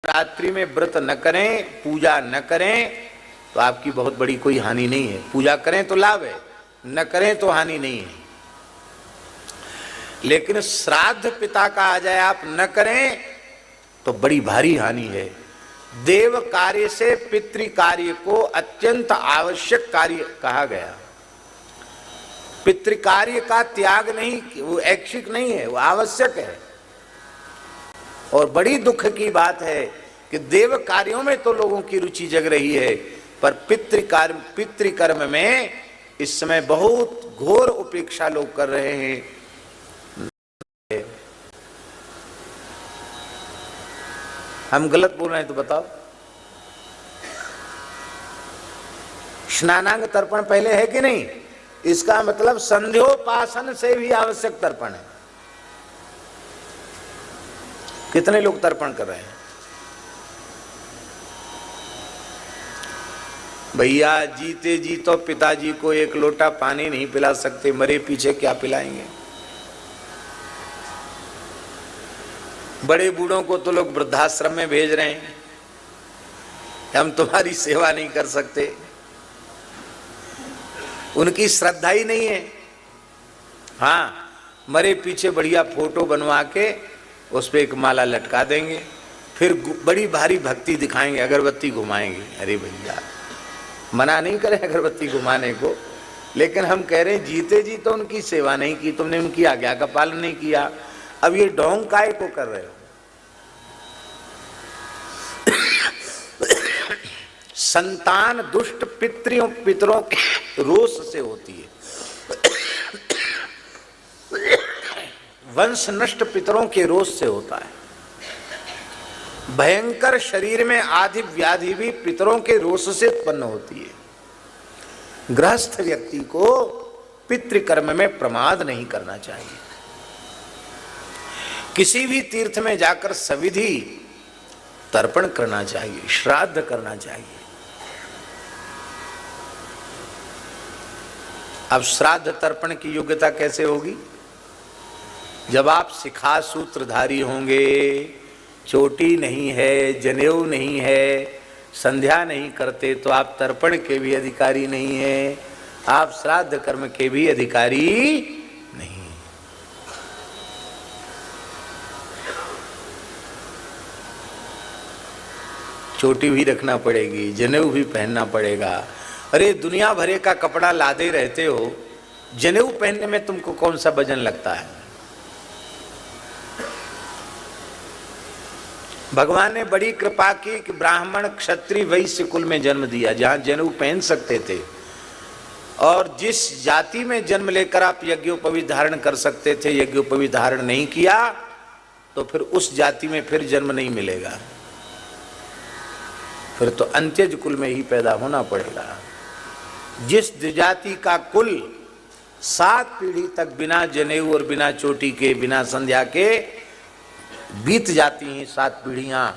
रात्रि में व्रत न करें, पूजा न करें तो आपकी बहुत बड़ी कोई हानि नहीं है। पूजा करें तो लाभ है, न करें तो हानि नहीं है। लेकिन श्राद्ध पिता का आ जाए आप न करें तो बड़ी भारी हानि है। देव कार्य से पितृ कार्य को अत्यंत आवश्यक कार्य कहा गया। पितृ कार्य का त्याग नहीं, वो ऐच्छिक नहीं है, वो आवश्यक है। और बड़ी दुख की बात है कि देव कार्यों में तो लोगों की रुचि जग रही है, पर पितृ कर्म में इस समय बहुत घोर उपेक्षा लोग कर रहे हैं। हम गलत बोल रहे हैं तो बताओ। स्नानांग तर्पण पहले है कि नहीं? इसका मतलब संध्योपासन से भी आवश्यक तर्पण है। कितने लोग तर्पण कर रहे हैं? भैया जीते जी तो पिताजी को एक लोटा पानी नहीं पिला सकते, मरे पीछे क्या पिलाएंगे? बड़े बूढ़ों को तो लोग वृद्धाश्रम में भेज रहे हैं, हम तुम्हारी सेवा नहीं कर सकते। उनकी श्रद्धा ही नहीं है। हाँ, मरे पीछे बढ़िया फोटो बनवा के उस पर एक माला लटका देंगे, फिर बड़ी भारी भक्ति दिखाएंगे, अगरबत्ती घुमाएंगे। अरे भैया, मना नहीं करें अगरबत्ती घुमाने को, लेकिन हम कह रहे हैं जीते जी तो उनकी सेवा नहीं की तुमने, उनकी आज्ञा का पालन नहीं किया। अब ये ढोंग काय को कर रहे हो? संतान दुष्ट पितरों के रोष से होती है, वंश नष्ट पितरों के रोष से होता है। भयंकर शरीर में आदि व्याधि भी पितरों के रोष से उत्पन्न होती है। गृहस्थ व्यक्ति को पितृकर्म में प्रमाद नहीं करना चाहिए। किसी भी तीर्थ में जाकर सविधि तर्पण करना चाहिए, श्राद्ध करना चाहिए। अब श्राद्ध तर्पण की योग्यता कैसे होगी? जब आप शिखा सूत्रधारी होंगे, चोटी नहीं है, जनेऊ नहीं है, संध्या नहीं करते, तो आप तर्पण के भी अधिकारी नहीं है, आप श्राद्ध कर्म के भी अधिकारी नहीं। चोटी भी रखना पड़ेगी, जनेऊ भी पहनना पड़ेगा। अरे दुनिया भरे का कपड़ा लादे रहते हो, जनेऊ पहनने में तुमको कौन सा वजन लगता है? भगवान ने बड़ी कृपा की कि ब्राह्मण क्षत्रिय वैश्य कुल में जन्म दिया, जहां जनेऊ पहन सकते थे। और जिस जाति में जन्म लेकर आप यज्ञोपवीत धारण कर सकते थे, यज्ञोपवीत धारण नहीं किया तो फिर उस जाति में फिर जन्म नहीं मिलेगा, फिर तो अंत्यज कुल में ही पैदा होना पड़ेगा। जिस द्विजाति का कुल 7 पीढ़ी तक बिना जनेऊ और बिना चोटी के, बिना संध्या के बीत जाती हैं 7 पीढ़ियां,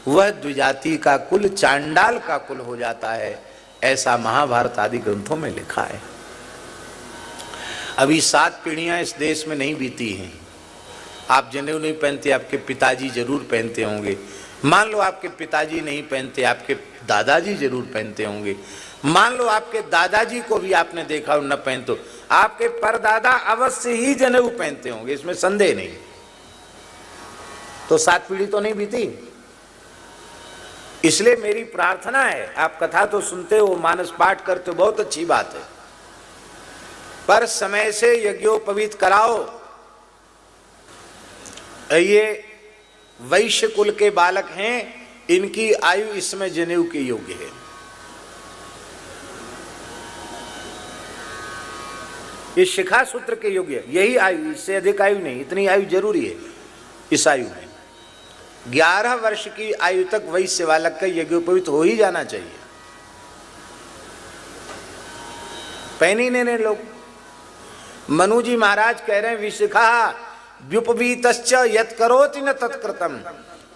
वह द्विजाति का कुल चांडाल का कुल हो जाता है। ऐसा महाभारत आदि ग्रंथों में लिखा है। अभी 7 पीढ़ियां इस देश में नहीं बीती हैं। आप जनेऊ नहीं पहनते, आपके पिताजी जरूर पहनते होंगे। मान लो आपके पिताजी नहीं पहनते, आपके दादाजी जरूर पहनते होंगे। मान लो आपके दादाजी को भी आपने देखा और न पहनते, आपके परदादा अवश्य ही जनेऊ पहनते होंगे, इसमें संदेह नहीं। तो 7 पीढ़ी तो नहीं बीती। इसलिए मेरी प्रार्थना है, आप कथा तो सुनते हो, मानस पाठ करते हो, बहुत अच्छी बात है, पर समय से यज्ञोपवीत कराओ। ये वैश्य कुल के बालक हैं, इनकी आयु इसमें जनेऊ के योग्य है। ये शिखा सूत्र के योग्य, यही आयु, इससे अधिक आयु नहीं, इतनी आयु जरूरी है। इस आयु में 11 वर्ष की आयु तक वैश्य बालक का यज्ञोपवीत हो ही जाना चाहिए। पहन ही नहीं लोग। मनु जी महाराज कह रहे हैं, विशिखा व्युपवीतश्च यत् करोति न तत्कृतम्।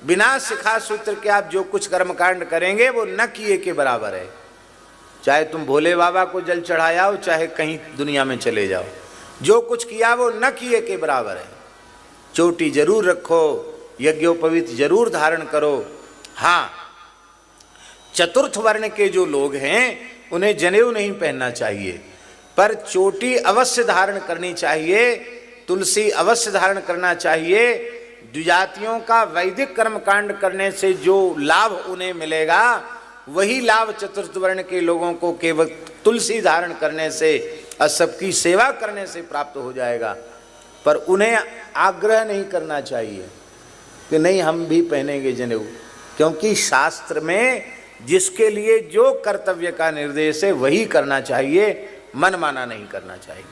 बिना शिखा सूत्र के आप जो कुछ कर्मकांड करेंगे वो न किए के बराबर है। चाहे तुम भोले बाबा को जल चढ़ाओ, चाहे कहीं दुनिया में चले जाओ, जो कुछ किया वो न किए के बराबर है। चोटी जरूर रखो, यज्ञोपवीत जरूर धारण करो, हाँ, चतुर्थ वर्ण के जो लोग हैं उन्हें जनेऊ नहीं पहनना चाहिए, पर चोटी अवश्य धारण करनी चाहिए, तुलसी अवश्य धारण करना चाहिए। द्विजातियों का वैदिक कर्मकांड करने से जो लाभ उन्हें मिलेगा वही लाभ चतुर्थ वर्ण के लोगों को केवल तुलसी धारण करने से और सबकी सेवा करने से प्राप्त हो जाएगा। पर उन्हें आग्रह नहीं करना चाहिए कि नहीं हम भी पहनेंगे जनेऊ, क्योंकि शास्त्र में जिसके लिए जो कर्तव्य का निर्देश है वही करना चाहिए, मन माना नहीं करना चाहिए।